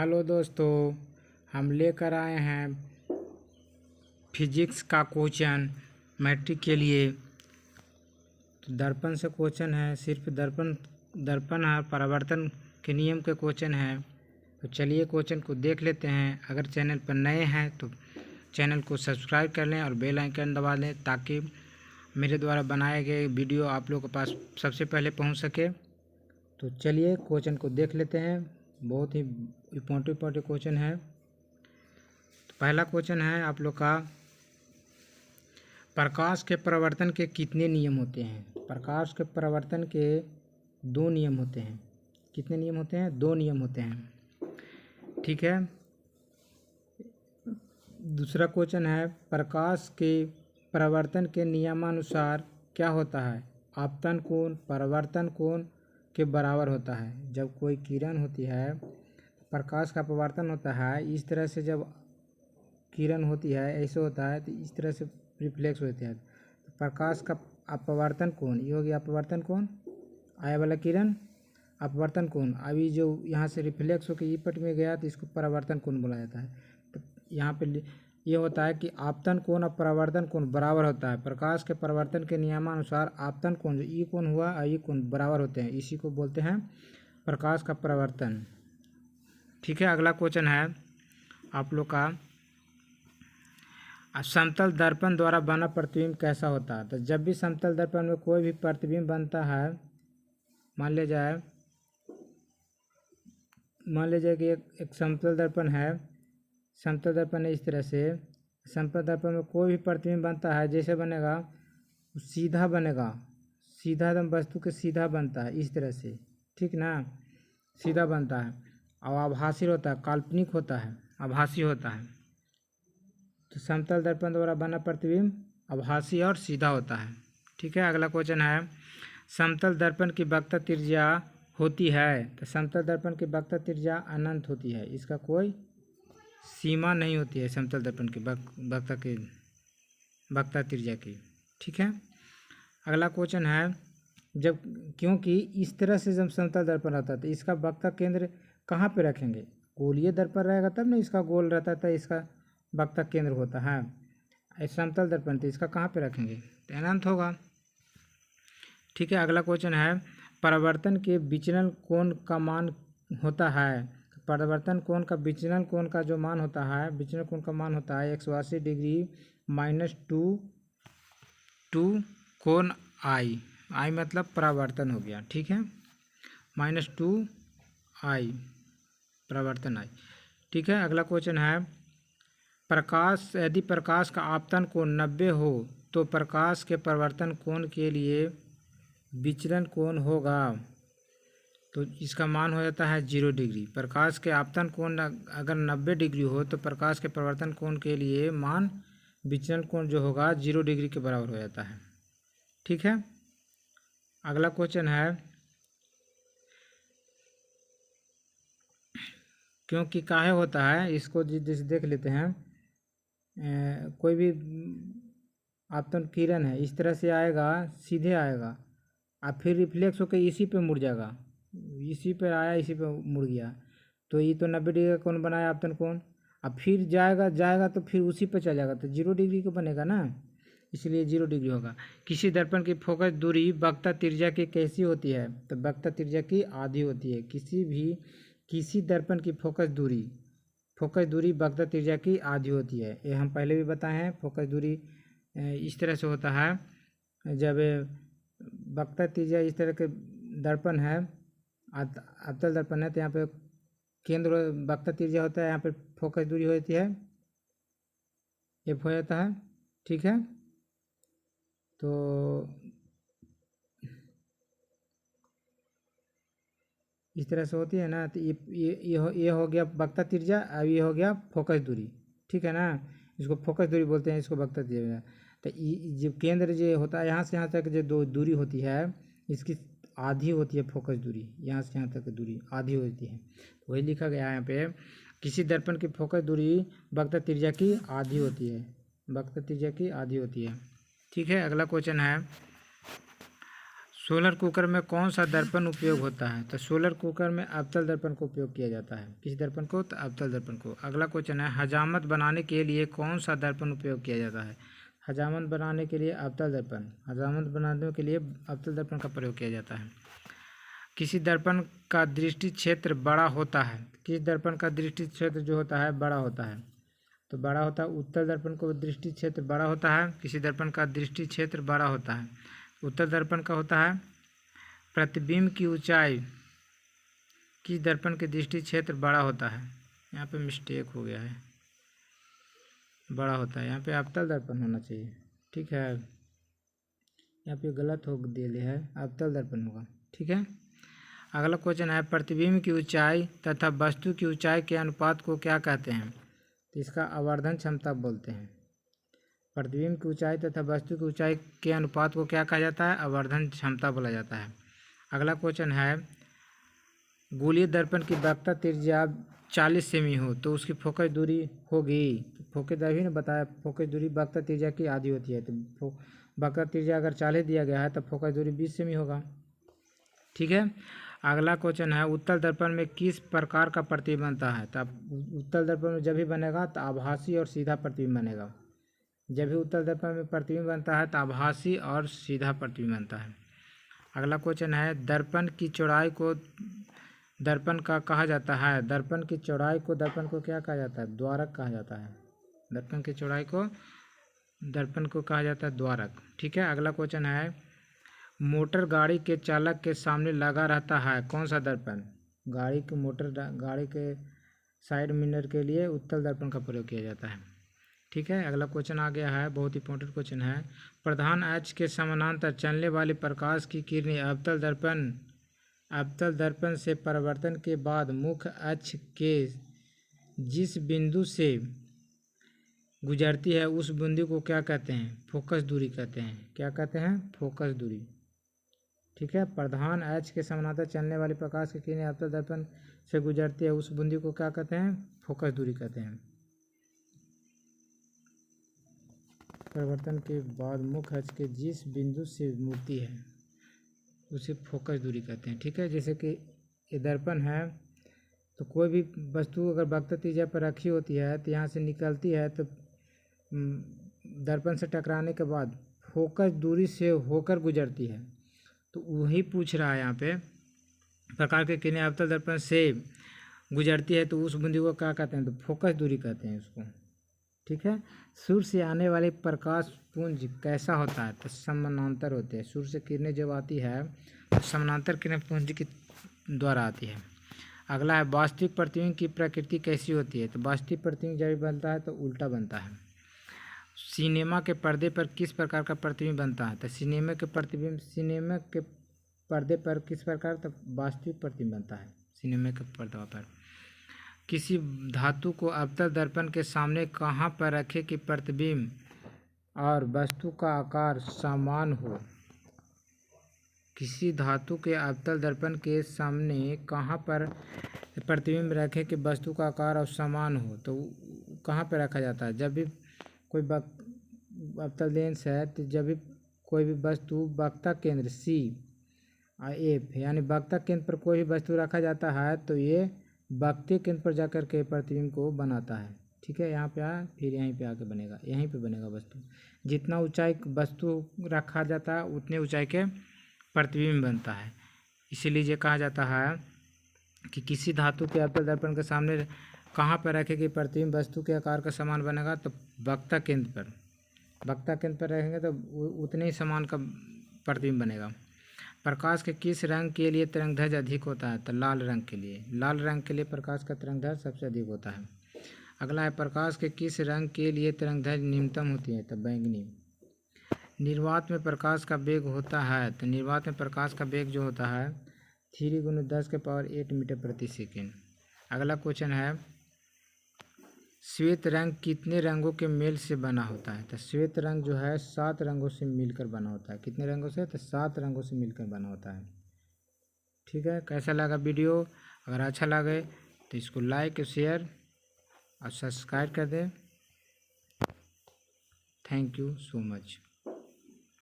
Hello दोस्तों, हम लेकर आए हैं फिजिक्स का क्वेश्चन मैट्रिक के लिए। तो दर्पण से क्वेश्चन है, सिर्फ दर्पण है, परावर्तन के नियम के क्वेश्चन है। तो चलिए क्वेश्चन को देख लेते हैं। अगर चैनल पर नए हैं तो चैनल को सब्सक्राइब कर लें और बेल आइकन दबा दें ताकि मेरे द्वारा बनाए गए वीडियो आप लोगों के पास सबसे पहले पहुंच सके। तो चलिए क्वेश्चन को देख लेते हैं। बहुत ही इम्पोर्टेंट क्वेश्चन है। तो पहला क्वेश्चन है आप लोग का, प्रकाश के परावर्तन के कितने नियम होते हैं? प्रकाश के परावर्तन के दो नियम होते हैं। कितने नियम होते हैं? दो नियम होते हैं। ठीक है। दूसरा क्वेश्चन है, प्रकाश के परावर्तन के नियमानुसार क्या होता है? आपतन कोण परावर्तन कोण के बराबर होता है। जब कोई किरण होती है, प्रकाश का परावर्तन होता है, इस तरह से जब किरण होती है ऐसे होता है, तो इस तरह से रिफ्लेक्स होते हैं। तो प्रकाश का अपवर्तन कोण, ये हो गया अपवर्तन कोण, आया वाला किरण अपवर्तन कोण। अभी जो यहाँ से रिफ्लेक्स होकर ई पट में गया तो इसको परावर्तन कोण बोला जाता है। तो यहाँ पे ये होता है कि आपतन कोण और परावर्तन कोण बराबर होता है। प्रकाश के परावर्तन के नियमानुसार आपतन कोण, जो ई कोण हुआ और ई कोण बराबर होते हैं, इसी को बोलते हैं प्रकाश का परावर्तन। ठीक है। अगला क्वेश्चन है आप लोग का, समतल दर्पण द्वारा बना प्रतिबिंब कैसा होता है? तो जब भी समतल दर्पण में कोई भी प्रतिबिंब बनता है, मान लीजिए कि एक समतल दर्पण है। समतल दर्पण है इस तरह से। समतल दर्पण में कोई भी प्रतिबिंब बनता है, जैसे बनेगा सीधा बनेगा, सीधा एकदम वस्तु के सीधा बनता है इस तरह से। ठीक ना, सीधा बनता है और आभासी होता है, काल्पनिक होता है, आभासी होता है। तो समतल दर्पण द्वारा बना प्रतिबिंब आभासी और सीधा होता है। ठीक है। अगला क्वेश्चन है, समतल दर्पण की वक्रता त्रिज्या होती है? तो समतल दर्पण की वक्रता त्रिज्या अनंत होती है, इसका कोई सीमा नहीं होती है समतल दर्पण की वक्रता त्रिज्या की। ठीक है। अगला क्वेश्चन है, जब क्योंकि इस तरह से जब समतल दर्पण रहता है तो इसका वक्रता केंद्र कहाँ पे रखेंगे? गोलीय दर्पण रहेगा तब ना इसका गोल रहता है, इसका वक्रता केंद्र होता है। समतल दर्पण तो इसका कहाँ पे रखेंगे? तो अनंत होगा। ठीक है। अगला क्वेश्चन है, परावर्तन के विचलन कोण का मान होता है? परावर्तन कोण का विचलन कोण का जो मान होता है, विचलन कोण का मान होता है 180 डिग्री -2 कोण आई। आई मतलब परावर्तन हो गया। ठीक है। -2 आई परावर्तन आई। ठीक है। अगला क्वेश्चन है, यदि प्रकाश का आपतन कोण 90 हो तो प्रकाश के परावर्तन कोण के लिए विचलन कोण होगा? तो इसका मान हो जाता है 0 डिग्री। प्रकाश के आपतन कोण अगर 90 डिग्री हो तो प्रकाश के परावर्तन कोण के लिए मान विचलन कोण जो होगा 0 डिग्री के बराबर हो जाता है। ठीक है। अगला क्वेश्चन है, क्योंकि काहे होता है, इसको जैसे देख लेते हैं। कोई भी आपतन किरण है, इस तरह से आएगा, सीधे आएगा और फिर रिफ्लेक्स होकर इसी पे मुड़ जाएगा। इसी पे आया, इसी पे मुड़ गया, तो ये तो 90 डिग्री का कोण बनाया आपतन कोण। अब फिर जाएगा तो फिर उसी पे चल जाएगा, तो 0 डिग्री का बनेगा ना, इसलिए 0 डिग्री होगा। किसी दर्पण की फोकस दूरी वक्रता त्रिज्या की कैसी होती है? तो वक्रता त्रिज्या की आधी होती है। किसी दर्पण की फोकस दूरी वक्रता त्रिज्या की आधी होती है। ये हम पहले भी बताए हैं। फोकस दूरी इस तरह से होता है, जब वक्रता त्रिज्या इस तरह के दर्पण है, अवतल दर्पण है, तो यहाँ पे केंद्र वक्रता त्रिज्या होता है, यहाँ पे फोकस दूरी होती है एफ हो जाता है। ठीक है। तो इस तरह से होती है ना, तो ये हो गया वक्रता त्रिज्या, अब ये हो गया फोकस दूरी। ठीक है ना, इसको फोकस दूरी बोलते हैं, इसको वक्रता त्रिज्या। तो जो केंद्र जो होता है, यहाँ से यहाँ तक जो दूरी होती है, इसकी आधी होती है फोकस दूरी। यहाँ से यहाँ तक की दूरी आधी होती है, वही लिखा गया है यहाँ पे, किसी दर्पण की फोकस दूरी वक्रता त्रिज्या की आधी होती है, वक्रता त्रिज्या की आधी होती है। ठीक है। अगला क्वेश्चन है, सोलर कुकर में कौन सा दर्पण उपयोग होता है? तो सोलर कुकर में अवतल दर्पण को उपयोग किया जाता है। किस दर्पण को? तो अवतल दर्पण को। अगला क्वेश्चन है, हजामत बनाने के लिए कौन सा दर्पण उपयोग किया जाता है? हजामत बनाने के लिए अवतल दर्पण, हजामत बनाने के लिए अवतल दर्पण का प्रयोग किया जाता है। किसी दर्पण का दृष्टि क्षेत्र बड़ा होता है। किस दर्पण का दृष्टि क्षेत्र जो होता है बड़ा होता है? तो बड़ा होता है उत्तल दर्पण को दृष्टि क्षेत्र बड़ा होता है। किसी दर्पण का दृष्टि क्षेत्र बड़ा होता है। उत्तल दर्पण का होता है प्रतिबिंब की ऊंचाई। किस दर्पण के दृष्टि क्षेत्र बड़ा होता है? यहाँ पे मिस्टेक हो गया है, बड़ा होता है, यहाँ पे अवतल दर्पण होना चाहिए। ठीक है, यहाँ पे गलत हो दिया है, अवतल दर्पण होगा। ठीक है, अगला क्वेश्चन है, प्रतिबिंब की ऊंचाई तथा वस्तु की ऊंचाई के अनुपात को क्या कहते हैं? तो इसका आवर्धन क्षमता बोलते हैं। प्रतिबिंब की ऊंचाई तथा वस्तु की ऊंचाई के अनुपात को क्या कहा जाता है? आवर्धन क्षमता बोला जाता है। अगला क्वेश्चन है, गोलीय दर्पण की वक्रता त्रिज्या 40 सेमी हो तो उसकी फोकस दूरी होगी। तो फोकस दूरी ने बताया, फोकस दूरी वक्रता त्रिज्या की आधी होती है। तो वक्रता त्रिज्या अगर 40 दिया गया है तो फोकस दूरी 20 सेमी होगा। ठीक है, अगला क्वेश्चन है, उत्तल दर्पण में किस प्रकार का प्रतिबिंब बनता है? तो उत्तल दर्पण में जब भी बनेगा तो आभासी और सीधा प्रतिबिंब बनेगा। जब भी उत्तल दर्पण में प्रतिबिंब बनता है तो आभासी और सीधा प्रतिबिंब बनता है। अगला क्वेश्चन है, दर्पण की चौड़ाई को दर्पण का कहा जाता है। दर्पण की चौड़ाई को दर्पण को क्या कहा जाता है? द्वारक कहा जाता है। दर्पण की चौड़ाई को दर्पण को कहा जाता है द्वारक। ठीक है, अगला क्वेश्चन है, मोटर गाड़ी के चालक के सामने लगा रहता है कौन सा दर्पण? गाड़ी के मोटर गाड़ी के साइड मिरर के लिए उत्तल दर्पण का प्रयोग किया जाता है। ठीक है, अगला क्वेश्चन आ गया है, बहुत इंपॉर्टेंट क्वेश्चन है, प्रधान अक्ष के समानांतर चलने वाली प्रकाश की किरणें अवतल दर्पण से परावर्तन के बाद मुख्य अक्ष के जिस बिंदु से गुजरती है उस बिंदु को क्या कहते हैं? फोकस दूरी कहते हैं। क्या कहते हैं? फोकस दूरी। ठीक है, प्रधान अक्ष के समानांतर चलने वाली प्रकाश की किरणें अवतल दर्पण से गुजरती है उस बिंदु को क्या कहते हैं? फोकस दूरी कहते हैं। परिवर्तन के बाद मुख्य अक्ष के जिस बिंदु से मुड़ती है उसे फोकस दूरी कहते हैं। ठीक है, जैसे कि ये दर्पण है तो कोई भी वस्तु अगर वक्रता त्रिज्या पर रखी होती है तो यहाँ से निकलती है तो दर्पण से टकराने के बाद फोकस दूरी से होकर गुजरती है। तो वही पूछ रहा है यहाँ पे, प्रकार के किरणें अवतल दर्पण से गुजरती है तो उस बिंदु को क्या कहते हैं? तो फोकस दूरी कहते हैं उसको। ठीक है, सूर्य से आने वाले प्रकाश पुंज कैसा होता है? तो समानांतर होते हैं। सूर्य से किरणें जब आती है तो समानांतर किरण पुंज के द्वारा आती है। अगला है, वास्तविक प्रतिबिंब की प्रकृति कैसी होती है? तो वास्तविक प्रतिबिंब जब बनता है तो उल्टा बनता है। सिनेमा के पर्दे पर किस प्रकार का प्रतिबिंब बनता है? तो सिनेमा के पर्दे पर किस प्रकार का वास्तविक प्रतिबिंब बनता है? सिनेमा के पर्दे पर। किसी धातु को अवतल दर्पण के सामने कहाँ पर रखें कि प्रतिबिंब और वस्तु का आकार समान हो? किसी धातु के अवतल दर्पण के सामने कहाँ पर प्रतिबिंब रखें कि वस्तु का आकार और समान हो? तो कहाँ पर रखा जाता है? जब भी कोई अवतल लेंस है तो जब भी कोई भी वस्तु वक्रता केंद्र C और F यानी वक्रता केंद्र पर कोई भी वस्तु रखा जाता है तो ये वक्रतीय केंद्र पर जाकर के प्रतिबिंब को बनाता है। ठीक है, यहाँ पे आ फिर यहीं पे आके बनेगा, यहीं पे बनेगा वस्तु। जितना ऊंचाई वस्तु रखा जाता है उतने ऊंचाई के प्रतिबिंब बनता है। इसीलिए ये कहा जाता है कि किसी धातु के अवतल दर्पण के सामने कहाँ पर रखें कि प्रतिबिंब वस्तु के आकार का समान बनेगा? तो वक्रता केंद्र पर। वक्रता केंद्र पर रहेंगे तो उतने ही समान का प्रतिबिंब बनेगा। प्रकाश के किस रंग के लिए तरंगदैर्घ्य अधिक होता है? तो लाल रंग के लिए। लाल रंग के लिए प्रकाश का तरंगदैर्घ्य सबसे अधिक होता है। अगला है, प्रकाश के किस रंग के लिए तरंगदैर्घ्य न्यूनतम होती है? तो बैंगनी। निर्वात में प्रकाश का वेग होता है, तो निर्वात में प्रकाश का वेग जो होता है 3 × 10⁸ मीटर प्रति सेकेंड। अगला क्वेश्चन है, श्वेत रंग कितने रंगों के मेल से बना होता है? तो श्वेत रंग जो है 7 रंगों से मिलकर बना होता है। कितने रंगों से? तो 7 रंगों से मिलकर बना होता है। ठीक है, कैसा लगा वीडियो? अगर अच्छा लगे तो इसको लाइक शेयर और सब्सक्राइब कर दें। Thank you so much.